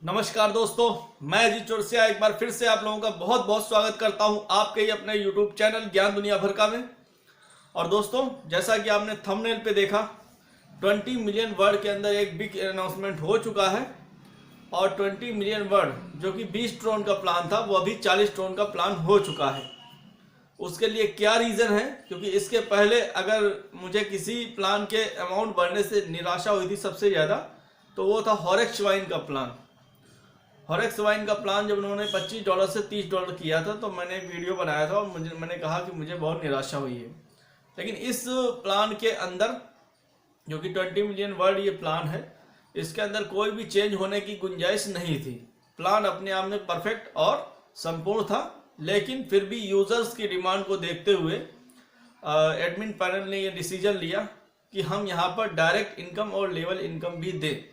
नमस्कार दोस्तों, मैं अजीत चौरसिया एक बार फिर से आप लोगों का बहुत बहुत स्वागत करता हूं आपके ही अपने YouTube चैनल ज्ञान दुनिया भर का में। और दोस्तों, जैसा कि आपने थंबनेल पे देखा, 20 मिलियन वर्ड के अंदर एक बिग अनाउंसमेंट हो चुका है। और 20 मिलियन वर्ड जो कि 20 ट्रोन का प्लान था, वो अभी 40 ट्रोन का प्लान हो चुका है। उसके लिए क्या रीज़न है? क्योंकि इसके पहले अगर मुझे किसी प्लान के अमाउंट बढ़ने से निराशा हुई थी सबसे ज़्यादा, तो वो था हॉरेक्स वाइन का प्लान। हॉरेक्स वाइन का प्लान जब उन्होंने $25 से $30 किया था, तो मैंने एक वीडियो बनाया था और मैंने कहा कि मुझे बहुत निराशा हुई है। लेकिन इस प्लान के अंदर, जो कि 20 मिलियन वर्ड ये प्लान है, इसके अंदर कोई भी चेंज होने की गुंजाइश नहीं थी। प्लान अपने आप में परफेक्ट और संपूर्ण था, लेकिन फिर भी यूज़र्स की डिमांड को देखते हुए एडमिन पैनल ने ये डिसीजन लिया कि हम यहाँ पर डायरेक्ट इनकम और लेवल इनकम भी दें,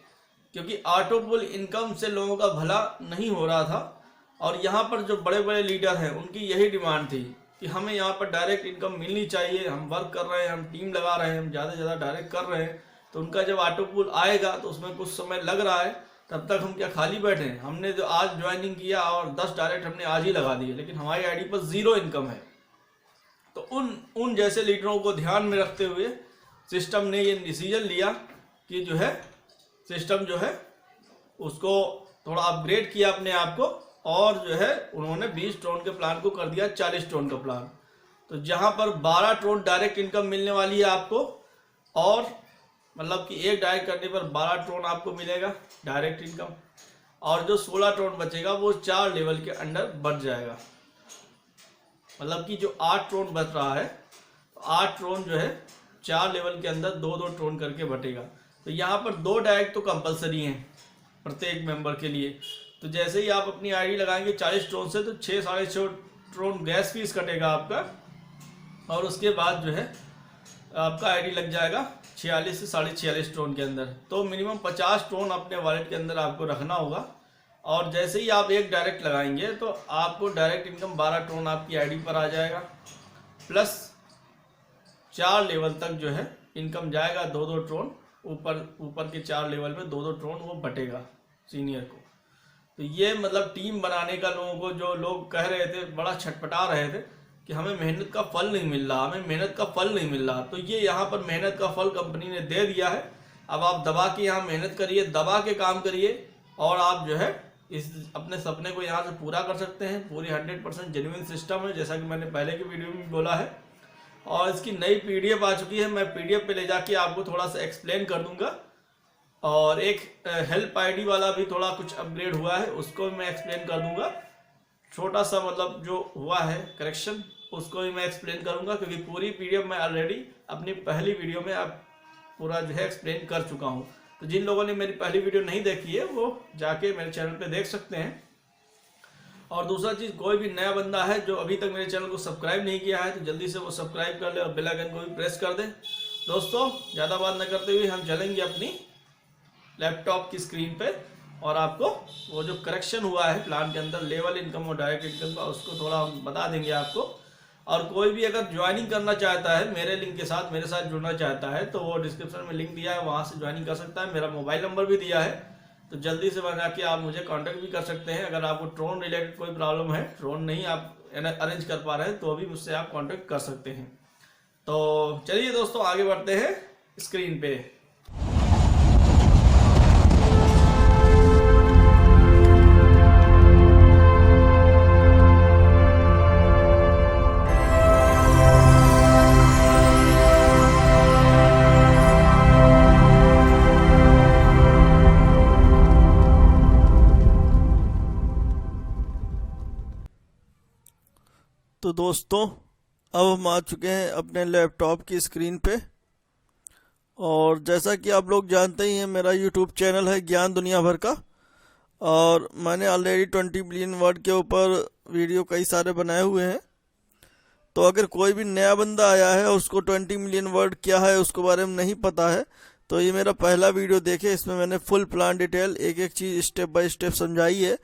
क्योंकि ऑटो पुल इनकम से लोगों का भला नहीं हो रहा था। और यहाँ पर जो बड़े बड़े लीडर हैं, उनकी यही डिमांड थी कि हमें यहाँ पर डायरेक्ट इनकम मिलनी चाहिए। हम वर्क कर रहे हैं, हम टीम लगा रहे हैं, हम ज़्यादा से ज़्यादा डायरेक्ट कर रहे हैं, तो उनका जब ऑटो पुल आएगा तो उसमें कुछ समय लग रहा है, तब तक हम क्या खाली बैठे हैं? हमने जो आज ज्वाइनिंग किया और 10 डायरेक्ट हमने आज ही लगा दिए, लेकिन हमारी आईडी पर 0 इनकम है। तो उन जैसे लीडरों को ध्यान में रखते हुए सिस्टम ने ये डिसीजन लिया कि सिस्टम जो है उसको थोड़ा अपग्रेड किया अपने आप को, और जो है उन्होंने 20 ट्रोन के प्लान को कर दिया 40 ट्रोन का प्लान। तो जहां पर 12 ट्रोन डायरेक्ट इनकम मिलने वाली है आपको, और मतलब कि एक डायरेक्ट करने पर 12 ट्रोन आपको मिलेगा डायरेक्ट इनकम, और जो 16 ट्रोन बचेगा वो 4 लेवल के अंडर बढ़ जाएगा। मतलब कि जो 8 ट्रोन बच रहा है, 8 ट्रोन जो है 4 लेवल के अंदर 2-2 ट्रोन करके बटेगा। तो यहाँ पर 2 डायरेक्ट तो कंपलसरी हैं प्रत्येक मेंबर के लिए। तो जैसे ही आप अपनी आईडी लगाएंगे 40 ट्रोन से, तो 6-6.5 ट्रोन गैस फीस कटेगा आपका, और उसके बाद जो है आपका आईडी लग जाएगा 46 से 46.5 ट्रोन के अंदर। तो मिनिमम 50 ट्रोन अपने वॉलेट के अंदर आपको रखना होगा। और जैसे ही आप एक डायरेक्ट लगाएंगे तो आपको डायरेक्ट इनकम 12 ट्रोन आपकी आईडी पर आ जाएगा, प्लस 4 लेवल तक जो है इनकम जाएगा 2-2 ट्रोन। ऊपर के 4 लेवल में 2-2 ट्रोन वो बटेगा सीनियर को। तो ये मतलब टीम बनाने का लोगों को, जो लोग कह रहे थे, बड़ा छटपटा रहे थे कि हमें मेहनत का फल नहीं मिल रहा, हमें मेहनत का फल नहीं मिल रहा। तो ये यहाँ पर मेहनत का फल कंपनी ने दे दिया है। अब आप दबा के यहाँ मेहनत करिए, दबा के काम करिए, और आप जो है इस अपने सपने को यहाँ से पूरा कर सकते हैं। पूरी 100% जेन्युइन सिस्टम है, जैसा कि मैंने पहले की वीडियो में बोला है। और इसकी नई PDF आ चुकी है, मैं PDF पे ले जाके आपको थोड़ा सा एक्सप्लेन कर दूंगा। और एक हेल्प आईडी वाला भी थोड़ा कुछ अपग्रेड हुआ है, उसको भी मैं एक्सप्लेन कर दूंगा। छोटा सा मतलब जो हुआ है करेक्शन, उसको भी मैं एक्सप्लेन करूंगा, क्योंकि पूरी PDF मैं ऑलरेडी अपनी पहली वीडियो में आप पूरा जो है एक्सप्लेन कर चुका हूँ। तो जिन लोगों ने मेरी पहली वीडियो नहीं देखी है, वो जाके मेरे चैनल पे देख सकते हैं। और दूसरा चीज़, कोई भी नया बंदा है जो अभी तक मेरे चैनल को सब्सक्राइब नहीं किया है, तो जल्दी से वो सब्सक्राइब कर ले और बेल आइकन को भी प्रेस कर दे। दोस्तों, ज़्यादा बात न करते हुए हम चलेंगे अपनी लैपटॉप की स्क्रीन पे, और आपको वो जो करेक्शन हुआ है प्लान के अंदर लेवल इनकम और डायरेक्ट इनकम का, उसको थोड़ा हम बता देंगे आपको। और कोई भी अगर ज्वाइनिंग करना चाहता है मेरे लिंक के साथ, मेरे साथ जुड़ना चाहता है, तो वो डिस्क्रिप्शन में लिंक दिया है, वहाँ से ज्वाइनिंग कर सकता है। मेरा मोबाइल नंबर भी दिया है, तो जल्दी से बना के आप मुझे कांटेक्ट भी कर सकते हैं। अगर आपको ट्रोन रिलेटेड कोई प्रॉब्लम है, ट्रोन नहीं आप अरेंज कर पा रहे हैं, तो अभी मुझसे आप कांटेक्ट कर सकते हैं। तो चलिए दोस्तों, आगे बढ़ते हैं स्क्रीन पे। तो दोस्तों, अब हम आ चुके हैं अपने लैपटॉप की स्क्रीन पे। और जैसा कि आप लोग जानते ही हैं, मेरा YouTube चैनल है ज्ञान दुनिया भर का, और मैंने ऑलरेडी 20 मिलियन वर्ड के ऊपर वीडियो कई सारे बनाए हुए हैं। तो अगर कोई भी नया बंदा आया है और उसको 20 मिलियन वर्ड क्या है उसके बारे में नहीं पता है, तो ये मेरा पहला वीडियो देखे। इसमें मैंने फुल प्लान डिटेल, एक एक चीज़ स्टेप बाय स्टेप समझाई है।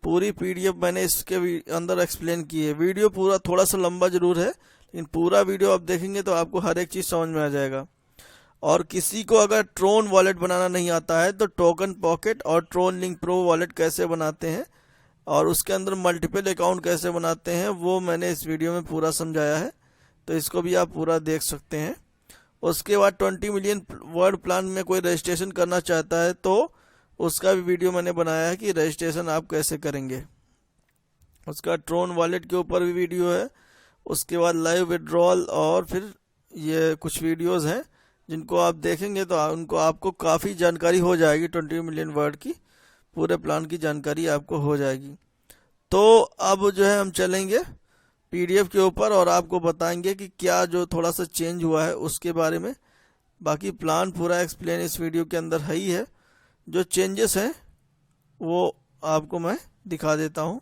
पूरी PDF मैंने इसके अंदर एक्सप्लेन की है। वीडियो पूरा थोड़ा सा लंबा जरूर है, लेकिन पूरा वीडियो आप देखेंगे तो आपको हर एक चीज़ समझ में आ जाएगा। और किसी को अगर ट्रोन वॉलेट बनाना नहीं आता है तो टोकन पॉकेट और ट्रोन लिंक प्रो वॉलेट कैसे बनाते हैं और उसके अंदर मल्टीपल अकाउंट कैसे बनाते हैं वो मैंने इस वीडियो में पूरा समझाया है, तो इसको भी आप पूरा देख सकते हैं। उसके बाद 20 मिलियन वर्ड प्लान में कोई रजिस्ट्रेशन करना चाहता है तो उसका भी वीडियो मैंने बनाया है कि रजिस्ट्रेशन आप कैसे करेंगे। उसका ट्रोन वॉलेट के ऊपर भी वीडियो है। उसके बाद लाइव विड्रॉल और फिर ये कुछ वीडियोस हैं जिनको आप देखेंगे तो उनको आपको काफ़ी जानकारी हो जाएगी। 20 मिलियन वर्ड की पूरे प्लान की जानकारी आपको हो जाएगी। तो अब जो है हम चलेंगे पीडीएफ के ऊपर और आपको बताएंगे कि क्या जो थोड़ा सा चेंज हुआ है उसके बारे में। बाकी प्लान पूरा एक्सप्लेन इस वीडियो के अंदर है ही है। जो चेंजेस हैं वो आपको मैं दिखा देता हूँ।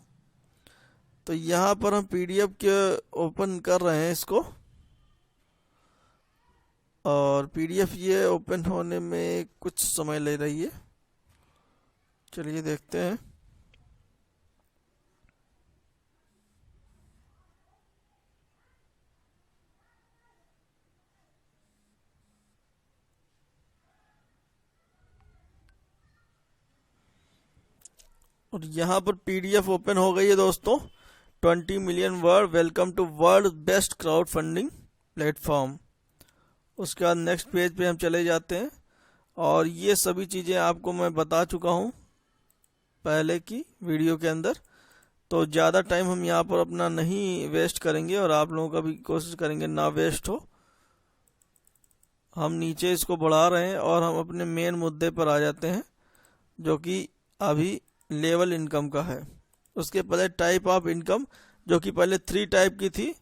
तो यहाँ पर हम पीडीएफ के ओपन कर रहे हैं इसको, और पीडीएफ ये ओपन होने में कुछ समय ले रही है। चलिए देखते हैं। और यहाँ पर पीडीएफ ओपन हो गई है दोस्तों। 20 million word, welcome to world best crowd funding platform. उसके बाद नेक्स्ट पेज पे हम चले जाते हैं और ये सभी चीज़ें आपको मैं बता चुका हूँ पहले की वीडियो के अंदर, तो ज़्यादा टाइम हम यहाँ पर अपना नहीं वेस्ट करेंगे और आप लोगों का भी कोशिश करेंगे ना वेस्ट हो। हम नीचे इसको बढ़ा रहे हैं और हम अपने मेन मुद्दे पर आ जाते हैं जो कि अभी लेवल इनकम का है। उसके पहले टाइप ऑफ इनकम जो कि पहले 3 टाइप की थी,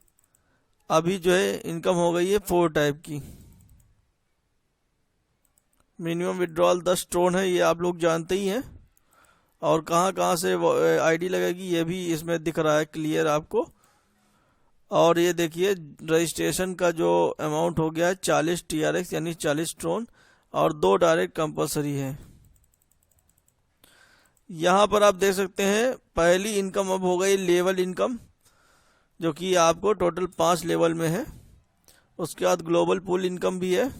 अभी जो है इनकम हो गई है 4 टाइप की। मिनिमम विड्रॉल 10 ट्रोन है, ये आप लोग जानते ही हैं। और कहाँ कहाँ से आईडी लगेगी ये भी इसमें दिख रहा है क्लियर आपको। और ये देखिए रजिस्ट्रेशन का जो अमाउंट हो गया है 40 TRX यानी 40 ट्रोन और 2 डायरेक्ट कंपलसरी है। यहाँ पर आप देख सकते हैं पहली इनकम अब हो गई लेवल इनकम जो कि आपको टोटल 5 लेवल में है। उसके बाद ग्लोबल पूल इनकम भी है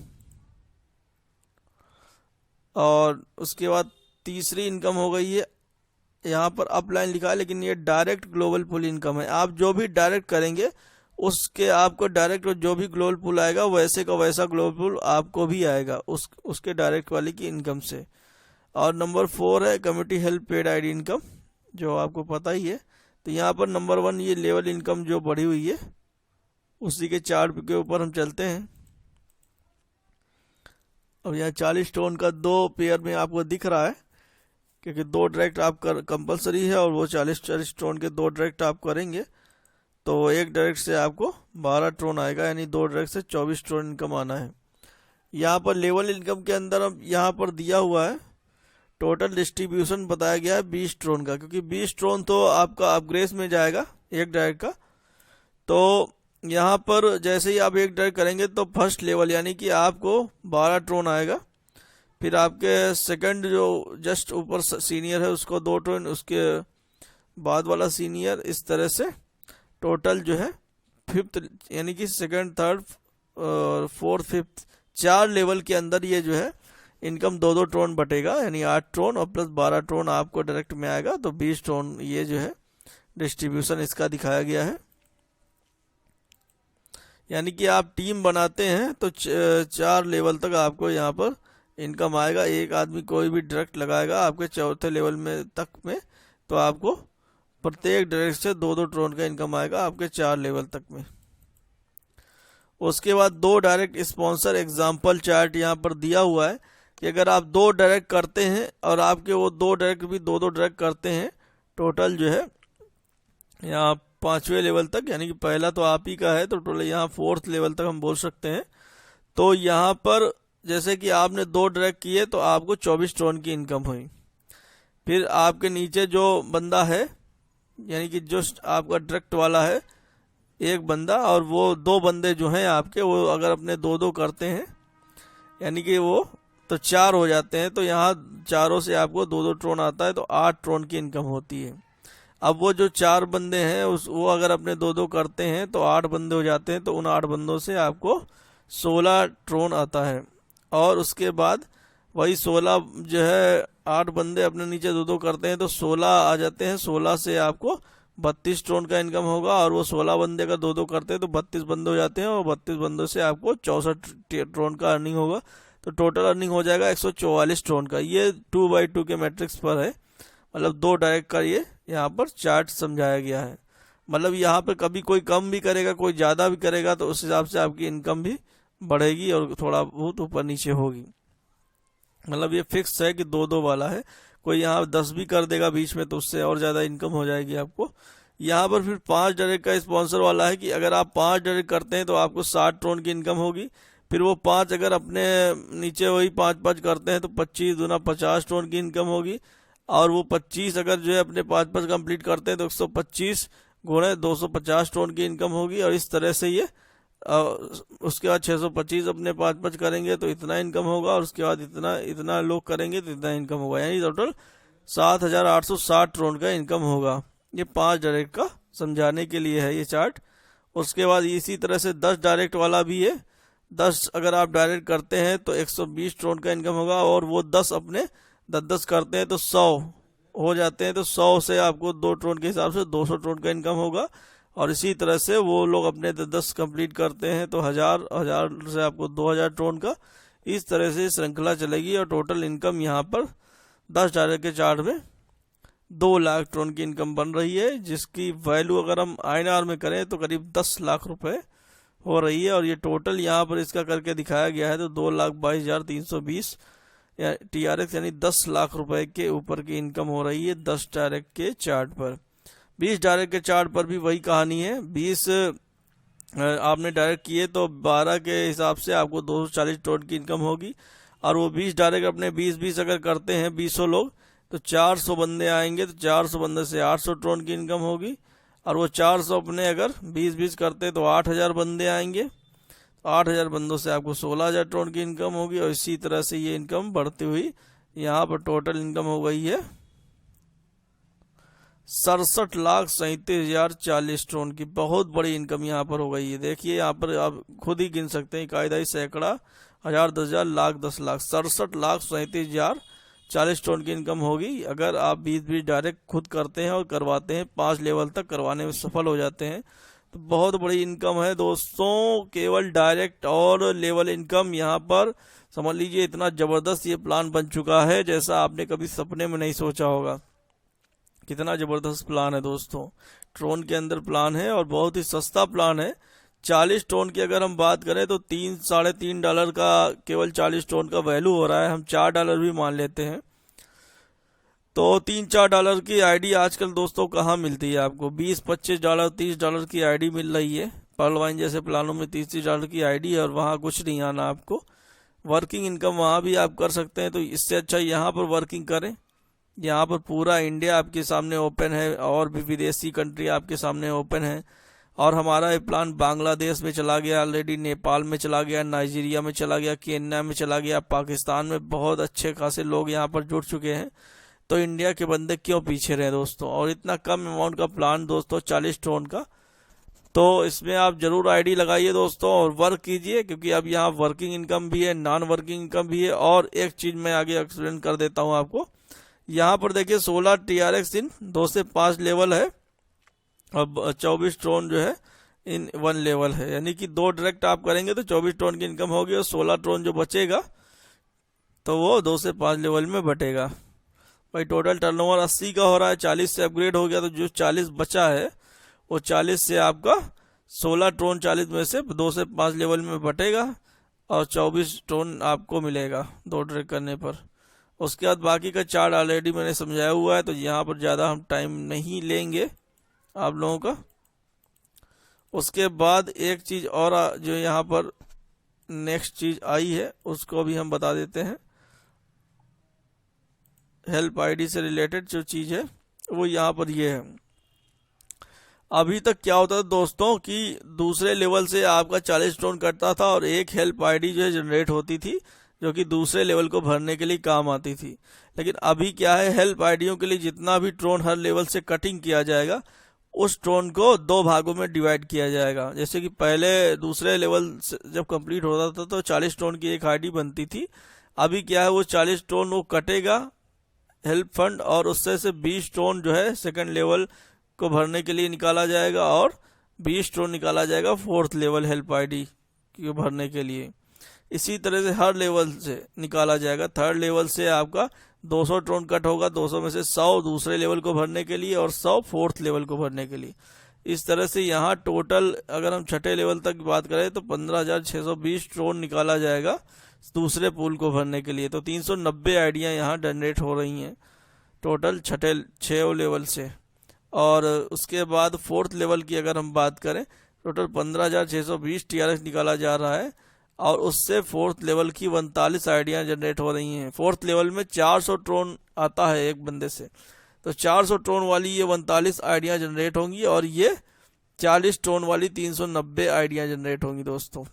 और उसके बाद तीसरी इनकम हो गई है, यहाँ पर अपलाइन लिखा है लेकिन ये डायरेक्ट ग्लोबल पूल इनकम है। आप जो भी डायरेक्ट करेंगे उसके आपको डायरेक्ट जो भी ग्लोबल पूल आएगा वैसे का वैसा ग्लोबल पूल आपको भी आएगा उसके डायरेक्ट वाले की इनकम से। और नंबर 4 है community help paid ID income जो आपको पता ही है। तो यहाँ पर नंबर 1 ये लेवल इनकम जो बढ़ी हुई है उसी के चार्ट के ऊपर हम चलते हैं। अब यहाँ 40 टोन का 2 पेयर में आपको दिख रहा है क्योंकि 2 डायरेक्ट आप कंपलसरी है और वो 40 टोन के 2 डायरेक्ट आप करेंगे तो एक डायरेक्ट से आपको 12 ट्रोन आएगा यानी 2 डायरेक्ट से 24 ट्रोन इनकम आना है। यहाँ पर लेवल इनकम के अंदर अब यहाँ पर दिया हुआ है टोटल डिस्ट्रीब्यूशन बताया गया है 20 ट्रोन का, क्योंकि 20 ट्रोन तो आपका अपग्रेड में जाएगा एक डायरेक्ट का। तो यहाँ पर जैसे ही आप एक डायरेक्ट करेंगे तो फर्स्ट लेवल यानी कि आपको 12 ट्रोन आएगा। फिर आपके सेकंड जो जस्ट ऊपर सीनियर है उसको 2 ट्रोन, उसके बाद वाला सीनियर, इस तरह से टोटल जो है 5th यानी कि सेकंड, थर्ड और 4th, 5th 4 लेवल के अंदर ये जो है इनकम 2-2 ट्रोन बटेगा यानी 8 ट्रोन और प्लस 12 ट्रोन आपको डायरेक्ट में आएगा तो 20 ट्रोन ये जो है डिस्ट्रीब्यूशन इसका दिखाया गया है। यानी कि आप टीम बनाते हैं तो 4 लेवल तक आपको यहाँ पर इनकम आएगा। एक आदमी कोई भी डायरेक्ट लगाएगा आपके 4थे लेवल में तक में तो आपको प्रत्येक डायरेक्ट से 2-2 ट्रोन का इनकम आएगा आपके 4 लेवल तक में। उसके बाद 2 डायरेक्ट स्पॉन्सर एग्जाम्पल चार्ट यहाँ पर दिया हुआ है कि अगर आप 2 डायरेक्ट करते हैं और आपके वो 2 डायरेक्ट भी 2-2 डायरेक्ट करते हैं टोटल जो है यहाँ 5वें लेवल तक, यानी कि पहला तो आप ही का है तो टोटल यहाँ 4th लेवल तक हम बोल सकते हैं। तो यहाँ पर जैसे कि आपने 2 डायरेक्ट किए तो आपको 24 ट्रोन की इनकम हुई। फिर आपके नीचे जो बंदा है यानी कि जो आपका डायरेक्ट वाला है एक बंदा और वो 2 बंदे जो हैं आपके वो अगर अपने 2-2 करते हैं यानी कि वो तो 4 हो जाते हैं तो यहाँ चारों से आपको 2-2 ट्रोन आता है तो 8 ट्रोन की इनकम होती है। अब वो जो 4 बंदे हैं वो अगर अपने 2-2 करते हैं तो 8 बंदे हो जाते हैं तो उन 8 बंदों से आपको 16 ट्रोन आता है। और उसके बाद वही 16 जो है 8 बंदे अपने नीचे 2-2 करते हैं तो 16 आ जाते हैं। 16 से आपको 32 ट्रोन का इनकम होगा, और वो 16 बंदे का 2-2 करते हैं तो 32 बंदे हो जाते हैं, और 32 बंदों से आपको 64 ट्रोन का अर्निंग होगा। तो टोटल अर्निंग हो जाएगा 144 ट्रोन का। ये 2x2 के मैट्रिक्स पर है, मतलब 2 डायरेक्ट का ये यहाँ पर चार्ट समझाया गया है। मतलब यहाँ पर कभी कोई कम भी करेगा, कोई ज़्यादा भी करेगा, तो उस हिसाब से आपकी इनकम भी बढ़ेगी और थोड़ा बहुत ऊपर नीचे होगी। मतलब ये फिक्स है कि 2-2 वाला है। कोई यहाँ 10 भी कर देगा बीच में तो उससे और ज़्यादा इनकम हो जाएगी आपको। यहाँ पर फिर 5 डायरेक्ट का स्पॉन्सर वाला है कि अगर आप 5 डायरेक्ट करते हैं तो आपको 60 ट्रोन की इनकम होगी। फिर वो 5 अगर अपने नीचे वही 5-5 करते हैं तो 25 दूना 50 ट्रोन की इनकम होगी। और वो 25 अगर जो है अपने 5-5 कंप्लीट करते हैं तो 125 गुणे 250 ट्रोन की इनकम होगी। और इस तरह से ये उसके बाद 625 अपने 5-5 करेंगे तो इतना इनकम होगा, और उसके बाद इतना लोग करेंगे तो इतना इनकम होगा, यानी टोटल 7860 ट्रोन का इनकम होगा। ये 5 डायरेक्ट का समझाने के लिए है ये चार्ट। उसके बाद इसी तरह से 10 डायरेक्ट वाला भी है। 10 अगर आप डायरेक्ट करते हैं तो 120 ट्रोन का इनकम होगा, और वो 10 अपने 10-10 करते हैं तो 100 हो जाते हैं, तो 100 से आपको 2 ट्रोन के हिसाब से 200 ट्रोन का इनकम होगा। और इसी तरह से वो लोग अपने 10 कंप्लीट करते हैं तो 1000 से आपको 2000 ट्रोन का। इस तरह से श्रृंखला चलेगी, और टोटल इनकम यहाँ पर 10 डायरेक्ट के चार्ट में 2 लाख ट्रोन की इनकम बन रही है, जिसकी वैल्यू अगर हम INR में करें तो करीब 10 लाख रुपए हो रही है। और ये टोटल यहाँ पर इसका करके दिखाया गया है तो 2,22,320 TRX, यानी 10 लाख रुपए के ऊपर की इनकम हो रही है 10 डायरेक्ट के चार्ट पर। 20 डायरेक्ट के चार्ट पर भी वही कहानी है। 20 आपने डायरेक्ट किए तो 12 के हिसाब से आपको 240 ट्रोन की इनकम होगी। और वो 20 डायरेक्ट अपने 20-20 अगर करते हैं 200 लोग तो 400 बंदे आएंगे, तो 400 बंदे से 800 ट्रोन की इनकम होगी। और वो 400 अपने अगर 20-20 करते तो 8000 बंदे आएंगे, तो 8000 बंदों से आपको 16000 ट्रोन की इनकम होगी। और इसी तरह से ये इनकम बढ़ती हुई यहाँ पर टोटल इनकम हो गई है 67,37,040 ट्रोन की। बहुत बड़ी इनकम यहाँ पर हो गई है। देखिए यहाँ पर आप खुद ही गिन सकते हैं, कायदाई सैकड़ा, 1000, 10,000, लाख, 10 लाख, 67,37,040 ट्रोन की इनकम होगी अगर आप 20-20 डायरेक्ट खुद करते हैं और करवाते हैं, 5 लेवल तक करवाने में सफल हो जाते हैं। तो बहुत बड़ी इनकम है दोस्तों, केवल डायरेक्ट और लेवल इनकम। यहाँ पर समझ लीजिए इतना ज़बरदस्त ये प्लान बन चुका है जैसा आपने कभी सपने में नहीं सोचा होगा। कितना ज़बरदस्त प्लान है दोस्तों, ट्रोन के अंदर प्लान है, और बहुत ही सस्ता प्लान है। 40 ट्रोन की अगर हम बात करें तो $3-3.5 का केवल 40 ट्रोन का वैल्यू हो रहा है। हम $4 भी मान लेते हैं तो $3-4 की आईडी आजकल दोस्तों कहाँ मिलती है आपको। $20-25, $30 की आईडी मिल रही है। पर्ल वाइन जैसे प्लानों में $30 की आईडी है, और वहाँ कुछ नहीं आना आपको। वर्किंग इनकम वहाँ भी आप कर सकते हैं, तो इससे अच्छा यहाँ पर वर्किंग करें। यहाँ पर पूरा इंडिया आपके सामने ओपन है, और भी विदेशी कंट्री आपके सामने ओपन है। और हमारा ये प्लान बांग्लादेश में चला गया ऑलरेडी, नेपाल में चला गया, नाइजीरिया में चला गया, केन्या में चला गया, पाकिस्तान में बहुत अच्छे खासे लोग यहाँ पर जुड़ चुके हैं। तो इंडिया के बंदे क्यों पीछे रहे दोस्तों। और इतना कम अमाउंट का प्लान दोस्तों 40 ट्रोन का, तो इसमें आप जरूर आईडी लगाइए दोस्तों और वर्क कीजिए, क्योंकि अब यहाँ वर्किंग इनकम भी है, नॉन वर्किंग इनकम भी है। और एक चीज़ मैं आगे एक्सप्लेन कर देता हूँ आपको। यहाँ पर देखिए 16 TRX इन 2 से 5 लेवल है, और 24 ट्रोन जो है इन 1 लेवल है, यानी कि 2 डायरेक्ट आप करेंगे तो 24 ट्रोन की इनकम होगी, और 16 ट्रोन जो बचेगा तो वो 2 से 5 लेवल में बटेगा। भाई टोटल टर्नओवर 80 का हो रहा है, 40 से अपग्रेड हो गया, तो जो 40 बचा है वो 40 से आपका 16 ट्रोन 40 में से 2 से 5 लेवल में बटेगा, और 24 ट्रोन आपको मिलेगा 2 डायरेक्ट करने पर। उसके बाद बाकी का चार्ट ऑलरेडी मैंने समझाया हुआ है, तो यहाँ पर ज़्यादा हम टाइम नहीं लेंगे आप लोगों का। उसके बाद एक चीज़ और जो यहाँ पर नेक्स्ट चीज़ आई है उसको भी हम बता देते हैं। हेल्प आईडी से रिलेटेड जो चीज़ है वो यहाँ पर ये है। अभी तक क्या होता था दोस्तों कि दूसरे लेवल से आपका 40 ट्रोन कटता था, और एक हेल्प आईडी जो है जनरेट होती थी, जो कि दूसरे लेवल को भरने के लिए काम आती थी। लेकिन अभी क्या है, हेल्प आईडियों के लिए जितना भी ट्रोन हर लेवल से कटिंग किया जाएगा उस ड्रोन को 2 भागों में डिवाइड किया जाएगा। जैसे कि पहले दूसरे लेवल जब कंप्लीट होता था तो 40 ड्रोन की एक आईडी बनती थी। अभी क्या है, वो 40 ड्रोन वो कटेगा हेल्प फंड, और उससे से 20 ड्रोन जो है सेकंड लेवल को भरने के लिए निकाला जाएगा, और 20 ड्रोन निकाला जाएगा 4th लेवल हेल्प आईडी को भरने के लिए। इसी तरह से हर लेवल से निकाला जाएगा। 3rd लेवल से आपका 200 ड्रोन कट होगा, 200 में से 100 दूसरे लेवल को भरने के लिए और 100 4th लेवल को भरने के लिए। इस तरह से यहाँ टोटल अगर हम 6ठे लेवल तक की बात करें तो 15,620 ड्रोन निकाला जाएगा दूसरे पूल को भरने के लिए। तो 390 आइडियाँ यहाँ जनरेट हो रही हैं टोटल 6 लेवल से। और उसके बाद 4th लेवल की अगर हम बात करें, टोटल 15,620 TRX निकाला जा रहा है, और उससे 4th लेवल की 39 आइडियाँ जनरेट हो रही हैं। 4th लेवल में 400 ड्रोन आता है एक बंदे से, तो 400 ड्रोन वाली ये 39 आइडियाँ जनरेट होंगी, और ये 40 ड्रोन वाली 390 आइडियाँ जनरेट होंगी दोस्तों।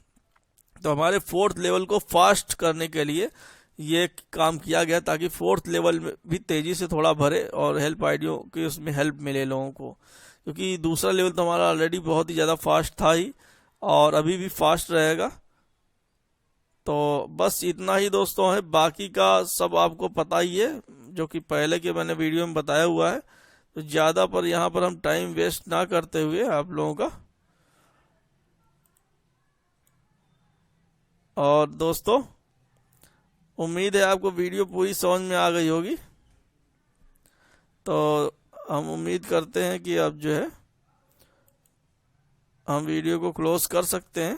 तो हमारे 4th लेवल को फास्ट करने के लिए ये काम किया गया, ताकि 4th लेवल में भी तेज़ी से थोड़ा भरे और हेल्प आइडियों की उसमें हेल्प मिले लोगों को, क्योंकि दूसरा लेवल तो हमारा ऑलरेडी बहुत ही ज़्यादा फास्ट था ही, और अभी भी फास्ट रहेगा। तो बस इतना ही दोस्तों है, बाकी का सब आपको पता ही है, जो कि पहले के मैंने वीडियो में बताया हुआ है। तो ज़्यादा पर यहाँ पर हम टाइम वेस्ट ना करते हुए आप लोगों का, और दोस्तों उम्मीद है आपको वीडियो पूरी समझ में आ गई होगी। तो हम उम्मीद करते हैं कि अब जो है हम वीडियो को क्लोज कर सकते हैं।